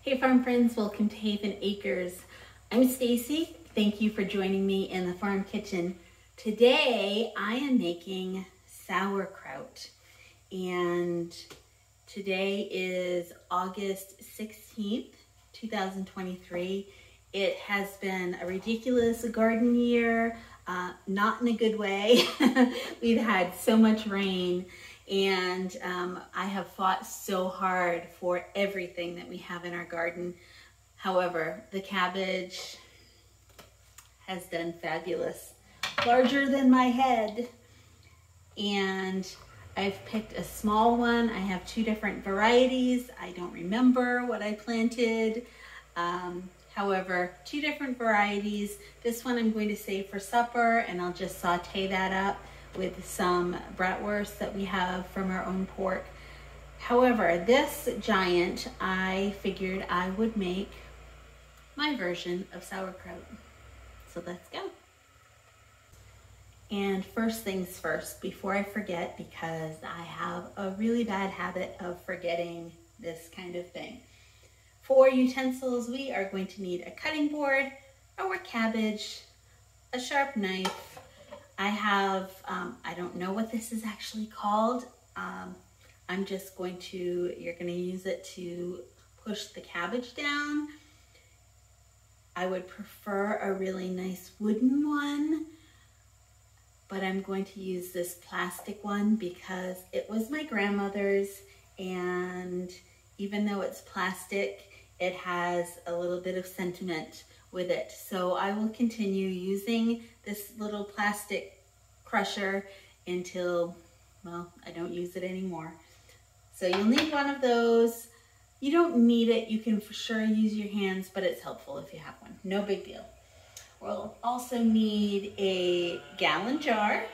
Hey farm friends, welcome to Haven Acres. I'm Staci. Thank you for joining me in the farm kitchen. Today I am making sauerkraut, and today is August 16th, 2023. It has been a ridiculous garden year, not in a good way. We've had so much rain, and I have fought so hard for everything that we have in our garden. However, the cabbage has done fabulous, larger than my head. And I've picked a small one. I have two different varieties. I don't remember what I planted. However, two different varieties. This one I'm going to save for supper, and I'll just saute that up with some bratwurst that we have from our own pork. However, this giant, I figured I would make my version of sauerkraut. So let's go. And first things first, before I forget, because I have a really bad habit of forgetting this kind of thing. For utensils, we are going to need a cutting board, our cabbage, a sharp knife. I have, I don't know what this is actually called. I'm just going to, you're going to use it to push the cabbage down. I would prefer a really nice wooden one, but I'm going to use this plastic one because it was my grandmother's, and even though it's plastic, it has a little bit of sentiment with it. So I will continue using this little plastic crusher until, well, I don't use it anymore. So you'll need one of those. You don't need it. You can for sure use your hands, but it's helpful if you have one. No big deal. We'll also need a gallon jar.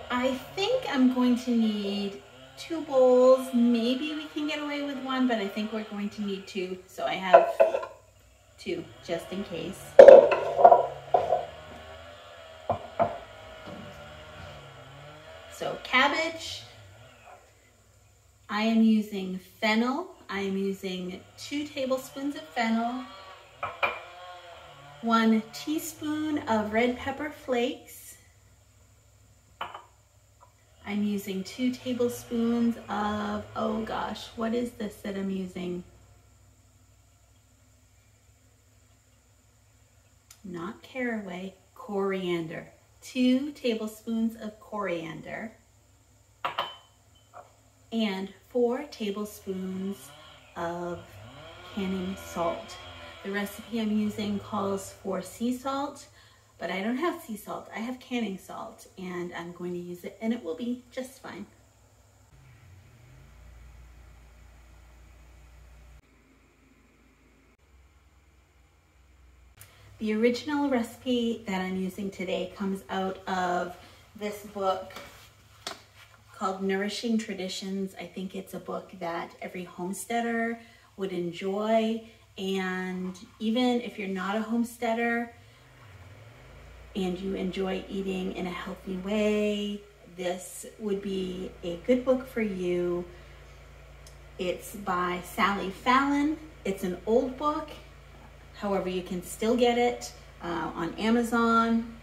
I think I'm going to need 2 bowls. Maybe we can get away with 1, but I think we're going to need 2. So I have 2 just in case. So cabbage, I am using fennel. I am using 2 tablespoons of fennel, 1 teaspoon of red pepper flakes. I'm using 2 tablespoons of, oh gosh, what is this that I'm using? Not caraway, coriander. 2 tablespoons of coriander and 4 tablespoons of canning salt. The recipe I'm using calls for sea salt, but I don't have sea salt. I have canning salt, and I'm going to use it, and it will be just fine. The original recipe that I'm using today comes out of this book called Nourishing Traditions. I think it's a book that every homesteader would enjoy, and even if you're not a homesteader and you enjoy eating in a healthy way, this would be a good book for you. It's by Sally Fallon. It's an old book. However, you can still get it on Amazon.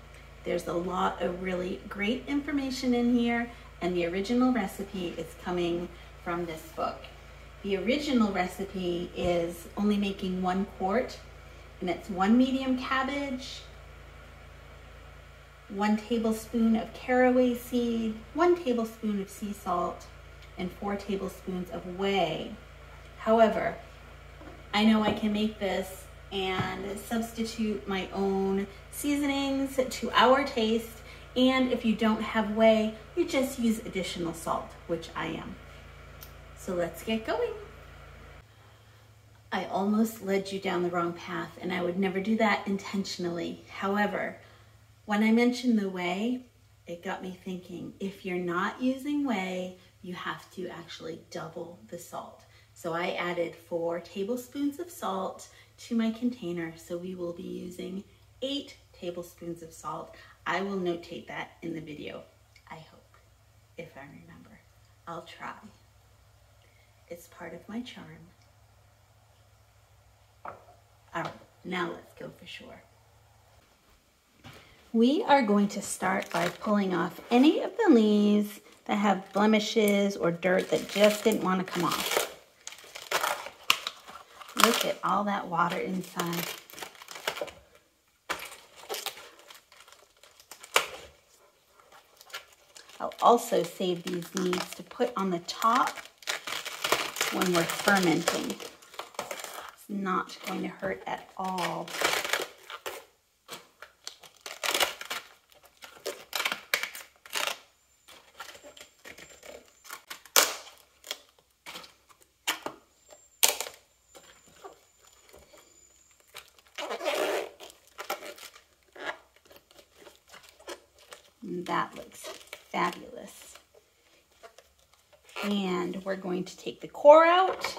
There's a lot of really great information in here, and the original recipe is coming from this book. The original recipe is only making 1 quart, and it's 1 medium cabbage, 1 tablespoon of caraway seed, 1 tablespoon of sea salt, and 4 tablespoons of whey. However, I know I can make this and substitute my own seasonings to our taste, and if you don't have whey, you just use additional salt, which I am. So let's get going. I almost led you down the wrong path, and I would never do that intentionally. However, when I mentioned the whey, it got me thinking, if you're not using whey, you have to actually double the salt. So I added 4 tablespoons of salt to my container, so we will be using 8 tablespoons of salt. I will notate that in the video, I hope, if I remember. I'll try. It's part of my charm. All right, now let's go for sure. We are going to start by pulling off any of the leaves that have blemishes or dirt that just didn't want to come off. Look at all that water inside. I'll also save these leaves to put on the top when we're fermenting. It's not going to hurt at all. That looks fabulous. And we're going to take the core out.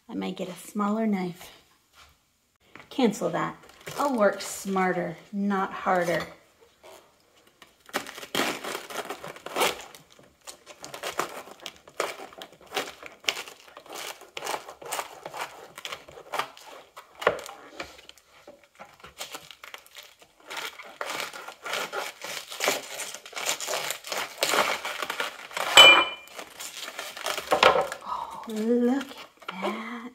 I might get a smaller knife. Cancel that. I'll work smarter, not harder. Oh, look at that.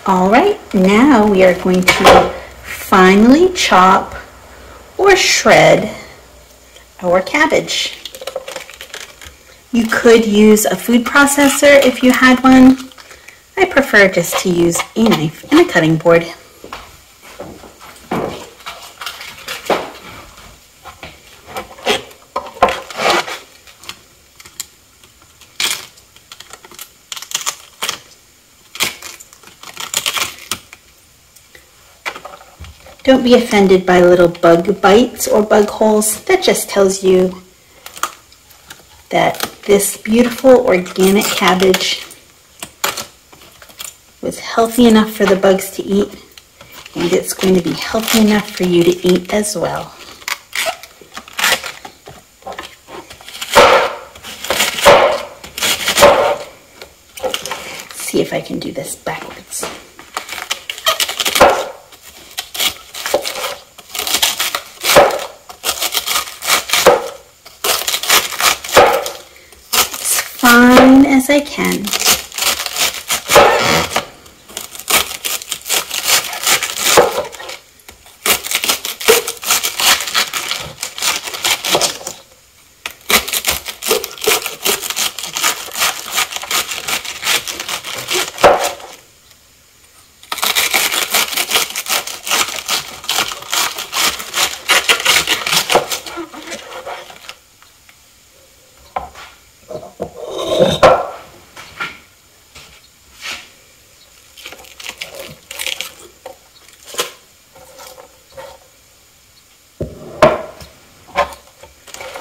All right, now we are going to finely chop or shred our cabbage. You could use a food processor if you had one. I prefer just to use a knife and a cutting board. Don't be offended by little bug bites or bug holes. That just tells you that this beautiful organic cabbage was healthy enough for the bugs to eat, and it's going to be healthy enough for you to eat as well. Let's see if I can do this backwards. Fine as I can.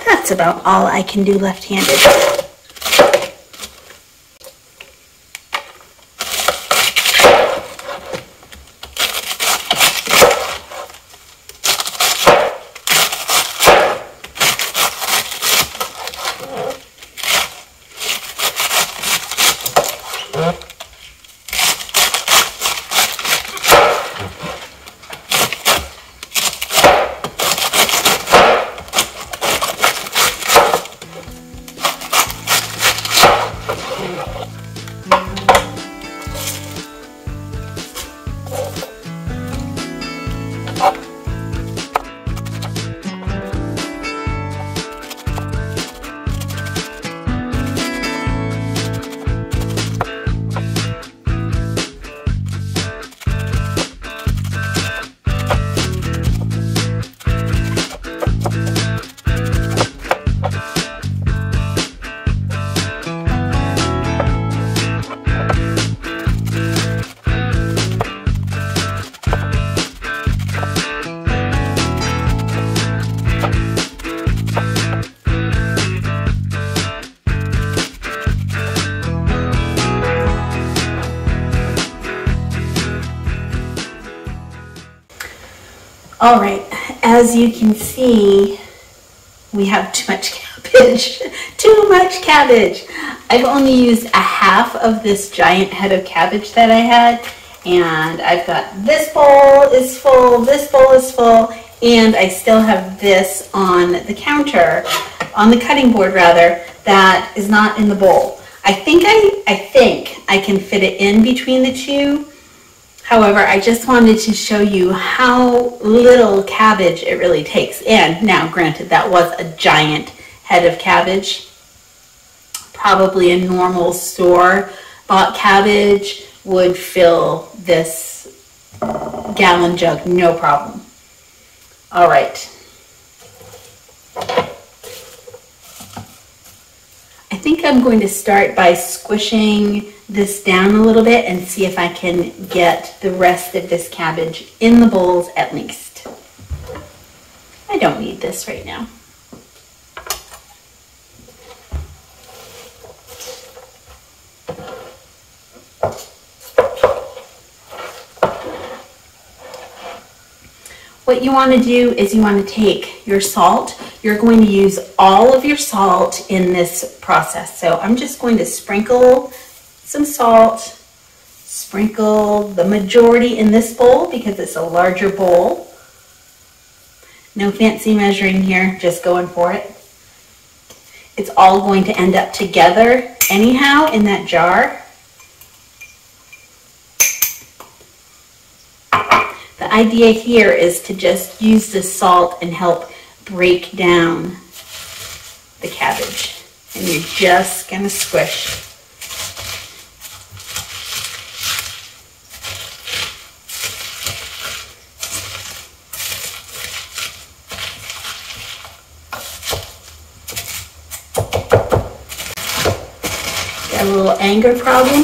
That's about all I can do left-handed. All right, as you can see, we have too much cabbage. Too much cabbage. I've only used a half of this giant head of cabbage that I had, and I've got this bowl is full, this bowl is full, and I still have this on the counter, on the cutting board rather, that is not in the bowl. I think I can fit it in between the two. However, I just wanted to show you how little cabbage it really takes. And now, granted, that was a giant head of cabbage. Probably a normal store-bought cabbage would fill this gallon jug, no problem. All right. I think I'm going to start by squishing this down a little bit and see if I can get the rest of this cabbage in the bowls at least. I don't need this right now. What you want to do is you want to take your salt. You're going to use all of your salt in this process. So I'm just going to sprinkle some salt, sprinkle the majority in this bowl because it's a larger bowl. No fancy measuring here, just going for it. It's all going to end up together anyhow in that jar. The idea here is to just use the salt and help break down the cabbage. And you're just going to squish. Got a little anger problem?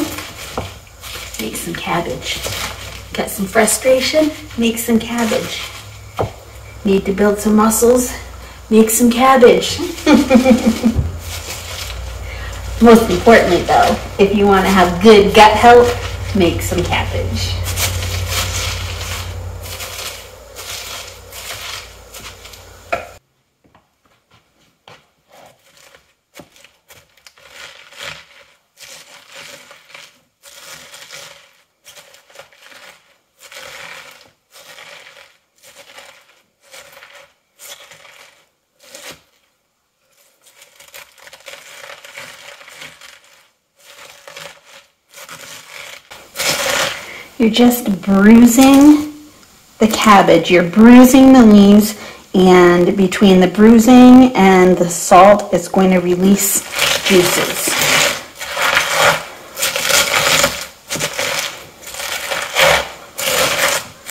Make some cabbage. Got some frustration? Make some cabbage. Need to build some muscles? Make some cabbage. Most importantly though, if you want to have good gut health, make some cabbage. You're just bruising the cabbage. You're bruising the leaves, and between the bruising and the salt, it's going to release juices.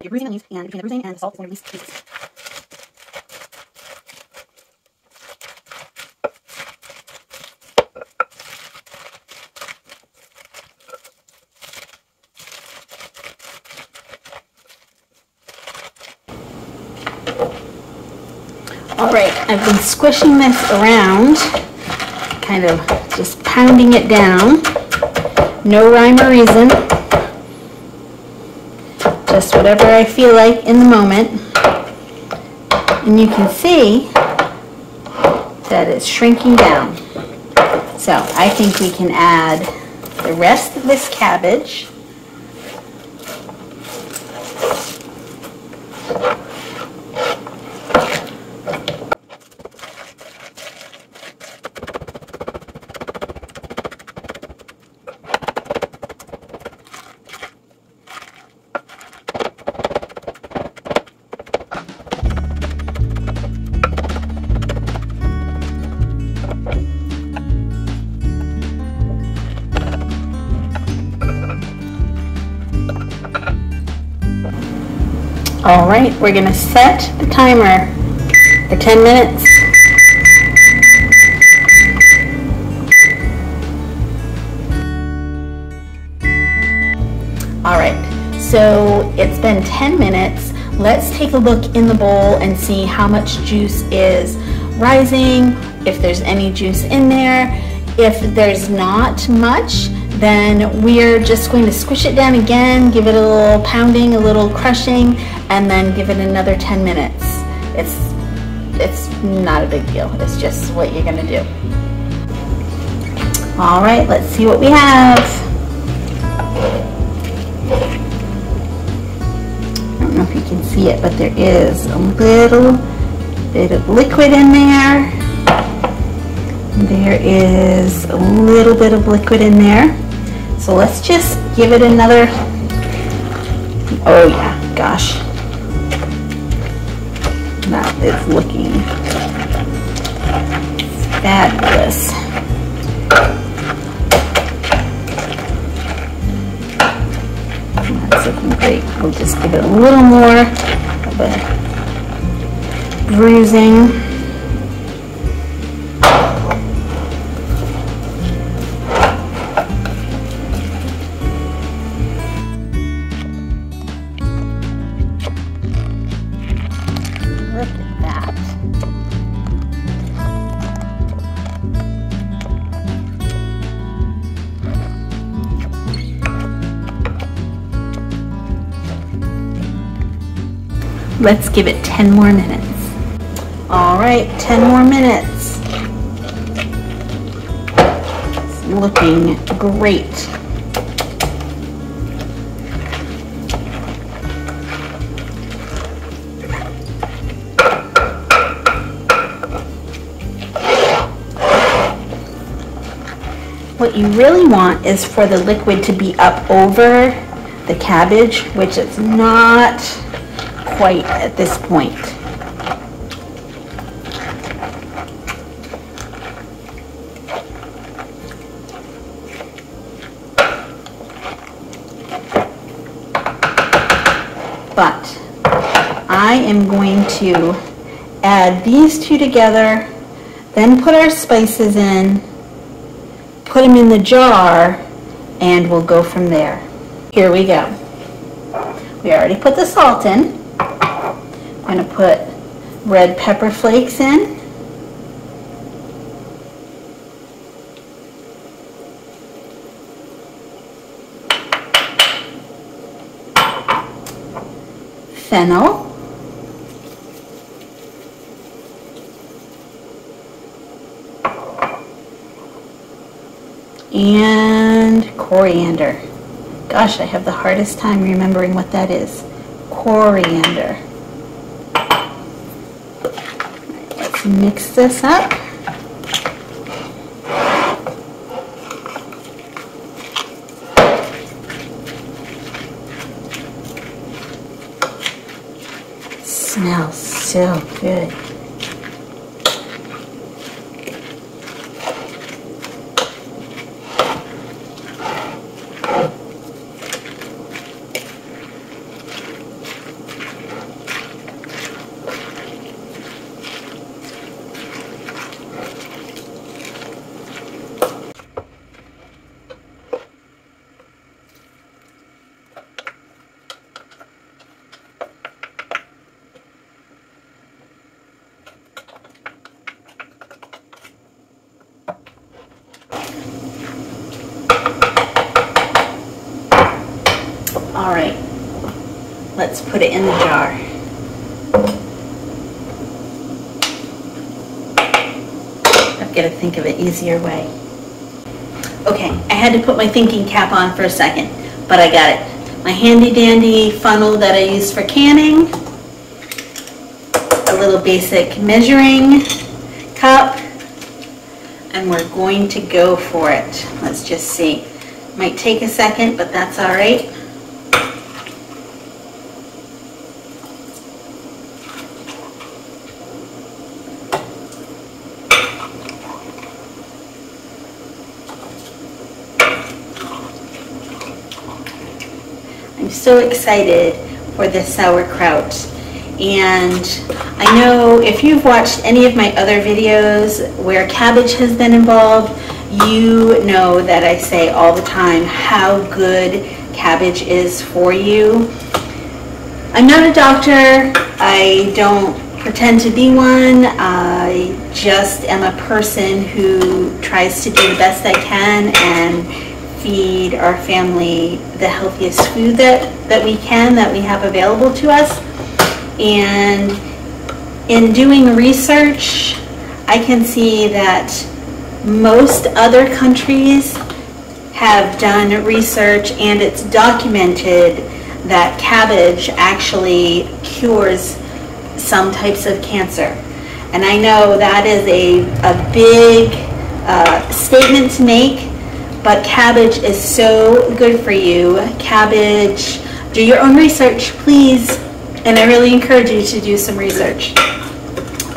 You're bruising the leaves, and between the bruising and the salt, it's going to release juices. All right, I've been squishing this around, kind of just pounding it down. No rhyme or reason. Just whatever I feel like in the moment. And you can see that it's shrinking down. So I think we can add the rest of this cabbage. All right, we're going to set the timer for 10 minutes. All right, so it's been 10 minutes. Let's take a look in the bowl and see how much juice is rising, if there's any juice in there. If there's not much, Then we're just going to squish it down again, give it a little pounding, a little crushing, and then give it another 10 minutes. It's not a big deal. It's just what you're gonna do. All right, let's see what we have. I don't know if you can see it, but there is a little bit of liquid in there. There is a little bit of liquid in there. So let's just give it another, oh yeah, gosh. That is looking fabulous. That's looking great. We'll just give it a little more of a bruising. Let's give it 10 more minutes. All right, 10 more minutes. It's looking great. What you really want is for the liquid to be up over the cabbage, which it's not quite at this point. But I am going to add these two together, then put our spices in, put them in the jar, and we'll go from there. Here we go. We already put the salt in. I'm going to put red pepper flakes in. Fennel. And coriander. Gosh, I have the hardest time remembering what that is. Coriander. Let's mix this up. Smells so good. All right, let's put it in the jar. I've got to think of an easier way. Okay, I had to put my thinking cap on for a second, but I got it. My handy dandy funnel that I use for canning, a little basic measuring cup, and we're going to go for it. Let's just see. Might take a second, but that's all right. I'm so excited for this sauerkraut, and I know if you've watched any of my other videos where cabbage has been involved, you know that I say all the time how good cabbage is for you. I'm not a doctor, I don't pretend to be one, I just am a person who tries to do the best I can and feed our family the healthiest food that we can, that we have available to us. And in doing research, I can see that most other countries have done research, and it's documented that cabbage actually cures some types of cancer. And I know that is a big statement to make, but cabbage is so good for you. Cabbage, do your own research, please. And I really encourage you to do some research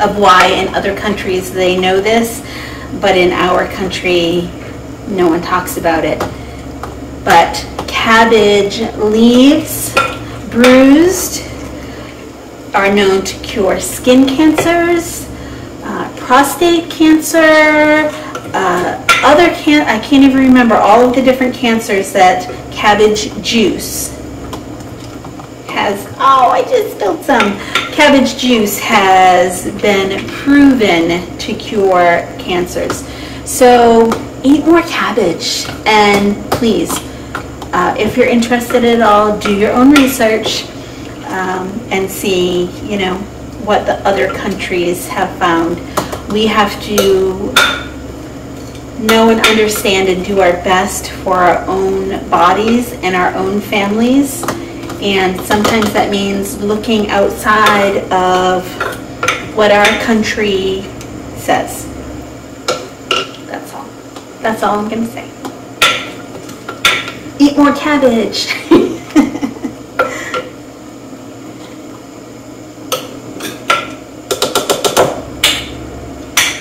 of why in other countries they know this, but in our country, no one talks about it. But cabbage leaves, bruised, are known to cure skin cancers, prostate cancer, I can't even remember all of the different cancers that cabbage juice has. Oh, I just spilled some. Cabbage juice has been proven to cure cancers. So eat more cabbage, and please, if you're interested at all, do your own research and see, you know, what the other countries have found. We have to know and understand and do our best for our own bodies and our own families. And sometimes that means looking outside of what our country says. That's all. That's all I'm going to say. Eat more cabbage.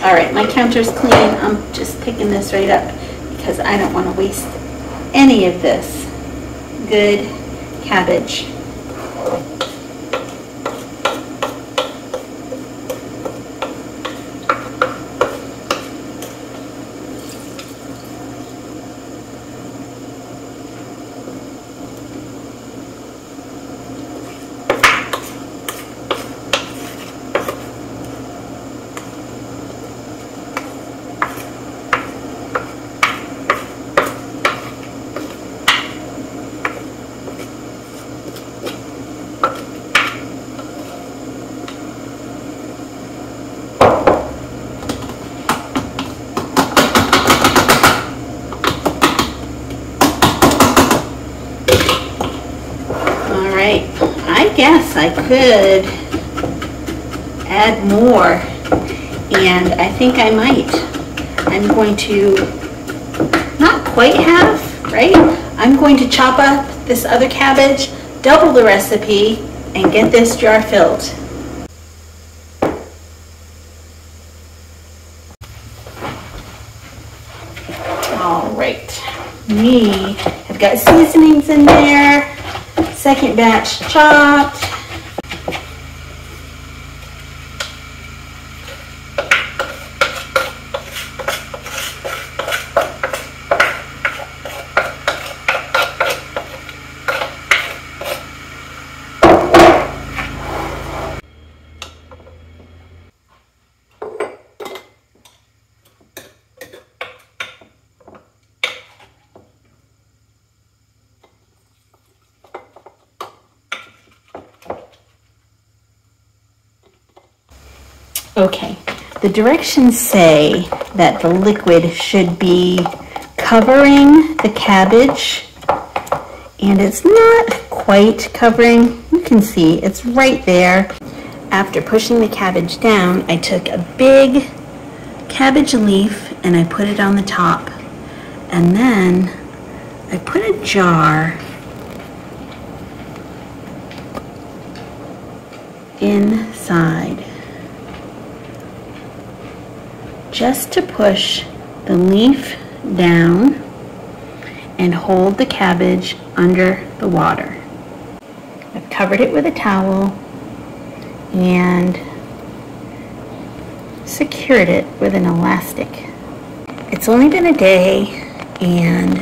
All right, my counter's clean. I'm just picking this right up because I don't want to waste any of this good cabbage. I guess I could add more, and I think I might. I'm going to, not quite half, right? I'm going to chop up this other cabbage, double the recipe, and get this jar filled. All right, we have got seasonings in there. Second batch chopped. Okay, the directions say that the liquid should be covering the cabbage, and it's not quite covering. You can see it's right there. After pushing the cabbage down, I took a big cabbage leaf and I put it on the top, and then I put a jar inside, just to push the leaf down and hold the cabbage under the water. I've covered it with a towel and secured it with an elastic. It's only been a day and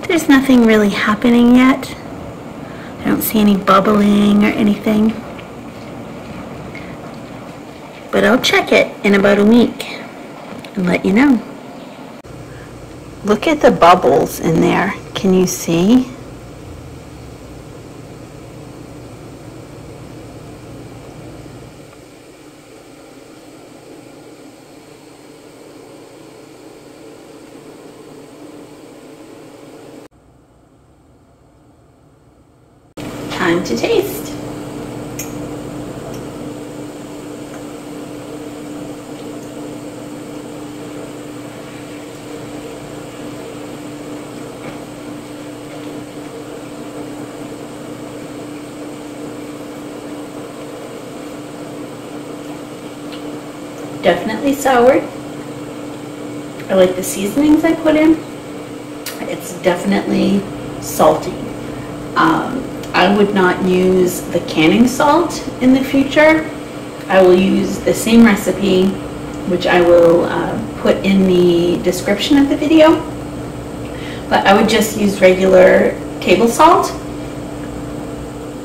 there's nothing really happening yet. I don't see any bubbling or anything. But I'll check it in about a week and let you know. Look at the bubbles in there. Can you see? Time to taste. Definitely soured. I like the seasonings I put in. It's definitely salty. I would not use the canning salt in the future. I will use the same recipe, which I will put in the description of the video. But I would just use regular table salt.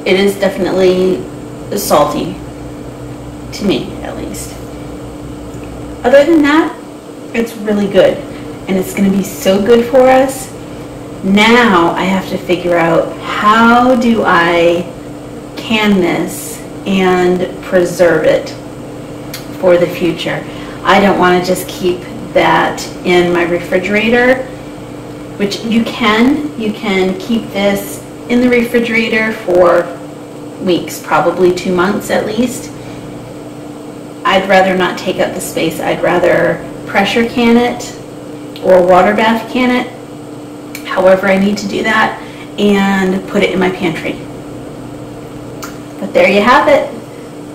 It is definitely salty, to me at least. Other than that, it's really good, and it's going to be so good for us. Now I have to figure out, how do I can this and preserve it for the future. I don't want to just keep that in my refrigerator, which you can keep this in the refrigerator for weeks, probably 2 months at least. I'd rather not take up the space. I'd rather pressure can it or water bath can it, however I need to do that, and put it in my pantry. But there you have it,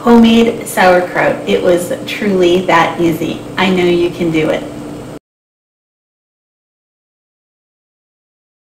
homemade sauerkraut. It was truly that easy. I know you can do it.